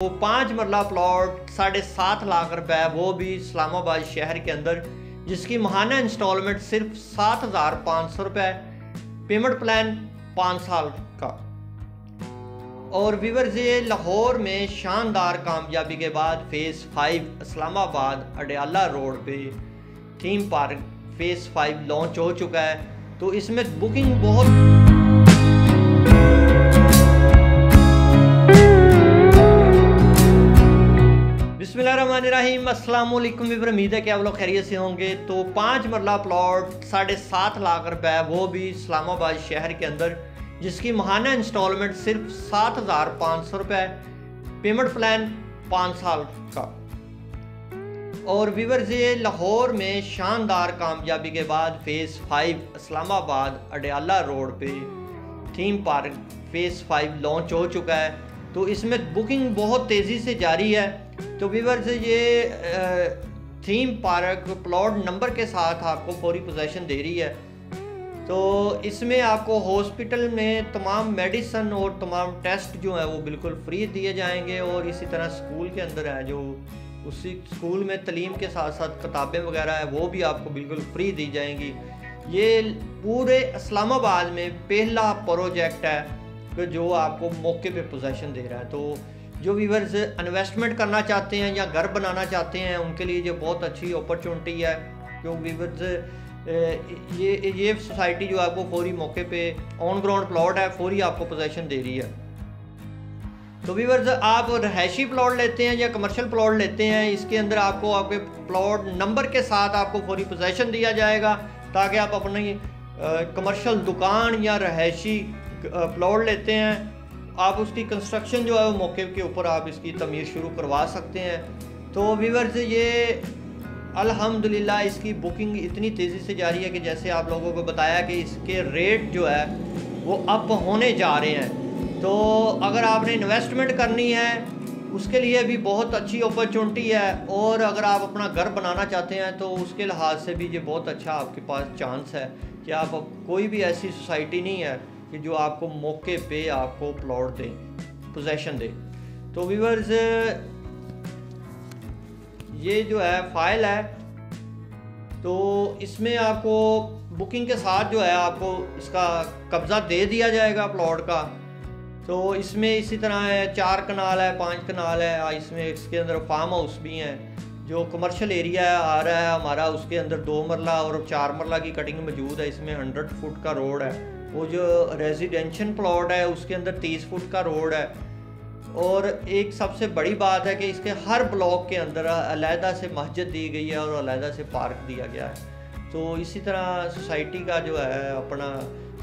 वो 5 मरला प्लॉट 7.5 लाख रुपए, वो भी इस्लामाबाद शहर के अंदर, जिसकी माहाना इंस्टॉलमेंट सिर्फ 7,500 रुपये, पेमेंट प्लान 5 साल का। और व्यूअर्स, ये लाहौर में शानदार कामयाबी के बाद फेज़ 5 इस्लामाबाद अडयाला रोड पे थीम पार्क फेज़ 5 लॉन्च हो चुका है। तो इसमें बुकिंग बहुत बिस्मिल्लाहिर्रहमानिर्रहीम, अस्सलाम वालेकुम। उम्मीद है कि आप लोग खैरियत से होंगे। तो 5 मरला प्लॉट 7.5 लाख रुपए, वो भी इस्लामाबाद शहर के अंदर, जिसकी माहाना इंस्टॉलमेंट सिर्फ 7,500 रुपये, पेमेंट प्लान 5 साल का। और व्यूअर्स, ये लाहौर में शानदार कामयाबी के बाद फेज़ 5 इस्लामाबाद अडयाला रोड पे थीम पार्क फेज़ 5 लॉन्च हो चुका है। तो इसमें बुकिंग बहुत तेज़ी से जारी है। तो व्यूअर्स, ये थीम पार्क प्लॉट नंबर के साथ आपको फौरी पोजीशन दे रही है। तो इसमें आपको हॉस्पिटल में तमाम मेडिसन और तमाम टेस्ट जो है वो बिल्कुल फ्री दिए जाएंगे। और इसी तरह स्कूल के अंदर है जो उसी स्कूल में तलीम के साथ साथ किताबें वगैरह है वो भी आपको बिल्कुल फ्री दी जाएंगी। ये पूरे इस्लामाबाद में पहला प्रोजेक्ट है जो आपको मौके पे पोजीशन दे रहा है। तो जो व्यूअर्स इन्वेस्टमेंट करना चाहते हैं या घर बनाना चाहते हैं, उनके लिए ये बहुत अच्छी अपॉर्चुनिटी है। क्यों व्यूअर्स, ये सोसाइटी जो आपको फौरी मौके पे ऑन ग्राउंड प्लॉट है, फौरी आपको पोजीशन दे रही है। तो व्यूअर्स, आप रहायशी प्लॉट लेते हैं या कमर्शियल प्लॉट लेते हैं, इसके अंदर आपको आपके प्लॉट नंबर के साथ आपको फौरी पोजीशन दिया जाएगा, ताकि आप अपनी कमर्शियल दुकान या रहायशी प्लॉट लेते हैं, आप उसकी कंस्ट्रक्शन जो है वो मौके के ऊपर आप इसकी तमीर शुरू करवा सकते हैं। तो व्यूअर्स, ये अल्हम्दुलिल्लाह इसकी बुकिंग इतनी तेज़ी से जारी है कि जैसे आप लोगों को बताया कि इसके रेट जो है वो अप होने जा रहे हैं। तो अगर आपने इन्वेस्टमेंट करनी है उसके लिए भी बहुत अच्छी अपॉर्चुनिटी है। और अगर आप अपना घर बनाना चाहते हैं तो उसके लिहाज से भी ये बहुत अच्छा आपके पास चांस है कि आप कोई भी ऐसी सोसाइटी नहीं है कि जो आपको मौके पे आपको प्लॉट दे, पोजीशन दे। तो व्यूअर्स, ये जो है फाइल है, तो इसमें आपको बुकिंग के साथ जो है आपको इसका कब्ज़ा दे दिया जाएगा प्लॉट का। तो इसमें इसी तरह है 4 कनाल है, 5 कनाल है, इसमें इसके अंदर फार्म हाउस भी हैं। जो कमर्शियल एरिया आ रहा है हमारा, उसके अंदर 2 मरला और 4 मरला की कटिंग मौजूद है। इसमें 100 फुट का रोड है। वो जो रेजिडेंशियल प्लॉट है उसके अंदर 30 फुट का रोड है। और एक सबसे बड़ी बात है कि इसके हर ब्लॉक के अंदर अलहदा से मस्जिद दी गई है और अलहदा से पार्क दिया गया है। तो इसी तरह सोसाइटी का जो है अपना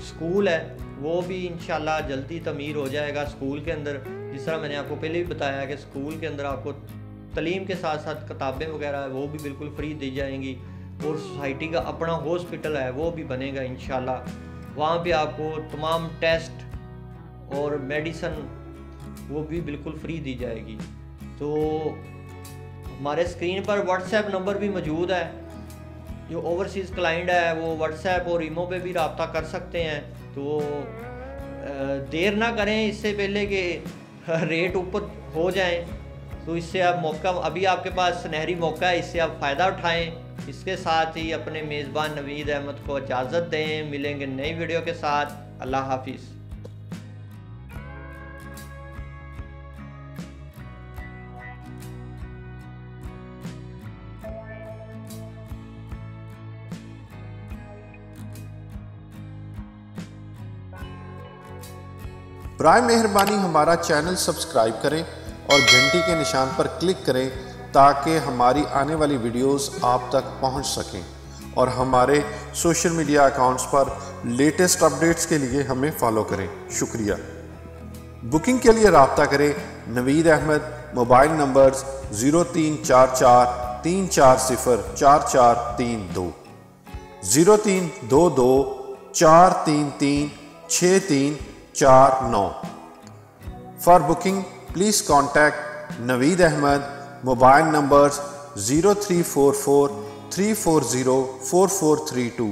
स्कूल है वो भी इंशाल्लाह जल्दी तमीर हो जाएगा। स्कूल के अंदर, जिस तरह मैंने आपको पहले भी बताया कि स्कूल के अंदर आपको तलीम के साथ साथ किताबें वगैरह वो भी बिल्कुल फ्री दी जाएंगी। और सोसाइटी का अपना हॉस्पिटल है वो भी बनेगा इंशाल्लाह। वहाँ पे आपको तमाम टेस्ट और मेडिसन वो भी बिल्कुल फ्री दी जाएगी। तो हमारे स्क्रीन पर व्हाट्सएप नंबर भी मौजूद है। जो ओवरसीज़ क्लाइंट है वो व्हाट्सएप और ईमो पे भी रब्ता कर सकते हैं। तो देर ना करें इससे पहले कि रेट ऊपर हो जाए। तो इससे आप मौका, अभी आपके पास सुनहरी मौका है, इससे आप फ़ायदा उठाएं। इसके साथ ही अपने मेज़बान नवीद अहमद को इजाज़त दें। मिलेंगे नई वीडियो के साथ। अल्लाह हाफिज़। बराए मेहरबानी हमारा चैनल सब्सक्राइब करें और घंटी के निशान पर क्लिक करें ताकि हमारी आने वाली वीडियोस आप तक पहुंच सकें। और हमारे सोशल मीडिया अकाउंट्स पर लेटेस्ट अपडेट्स के लिए हमें फॉलो करें। शुक्रिया। बुकिंग के लिए रब्ता करें Naveed Ahmad, mobile numbers 0344 340 4432, 0322 433 6349। For booking, please contact Naveed Ahmed. Mobile numbers 0344 340 4432,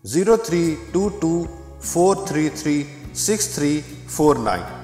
0322 433 6349.